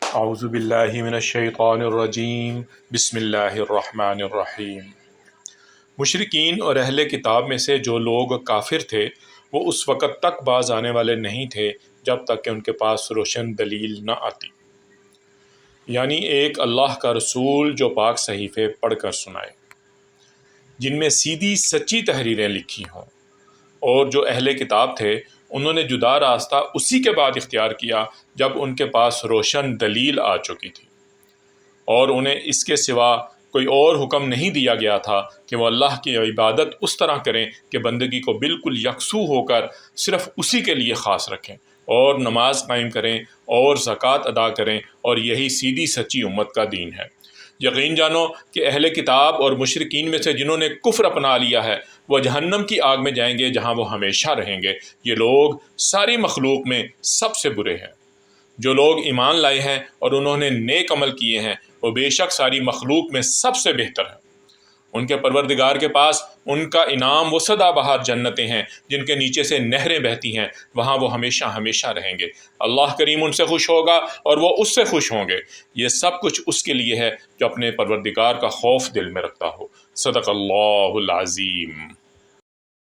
اعوذ باللہ من الشیطان الرجیم بسم اللہ الرحمن الرحیم۔ مشرکین اور اہل کتاب میں سے جو لوگ کافر تھے وہ اس وقت تک باز آنے والے نہیں تھے جب تک کہ ان کے پاس روشن دلیل نہ آتی، یعنی ایک اللہ کا رسول جو پاک صحیفے پڑھ کر سنائے جن میں سیدھی سچی تحریریں لکھی ہوں، اور جو اہل کتاب تھے انہوں نے جدا راستہ اسی کے بعد اختیار کیا جب ان کے پاس روشن دلیل آ چکی تھی، اور انہیں اس کے سوا کوئی اور حکم نہیں دیا گیا تھا کہ وہ اللہ کی عبادت اس طرح کریں کہ بندگی کو بالکل یکسو ہو کر صرف اسی کے لیے خاص رکھیں، اور نماز قائم کریں اور زکوٰۃ ادا کریں، اور یہی سیدھی سچی امت کا دین ہے۔ یقین جانو کہ اہل کتاب اور مشرکین میں سے جنہوں نے کفر اپنا لیا ہے وہ جہنم کی آگ میں جائیں گے جہاں وہ ہمیشہ رہیں گے۔ یہ لوگ ساری مخلوق میں سب سے برے ہیں۔ جو لوگ ایمان لائے ہیں اور انہوں نے نیک عمل کیے ہیں وہ بے شک ساری مخلوق میں سب سے بہتر ہیں۔ ان کے پروردگار کے پاس ان کا انعام وہ سدا بہار جنتیں ہیں جن کے نیچے سے نہریں بہتی ہیں، وہاں وہ ہمیشہ ہمیشہ رہیں گے۔ اللہ کریم ان سے خوش ہوگا اور وہ اس سے خوش ہوں گے۔ یہ سب کچھ اس کے لیے ہے جو اپنے پروردگار کا خوف دل میں رکھتا ہو۔ صدق اللہ العظیم۔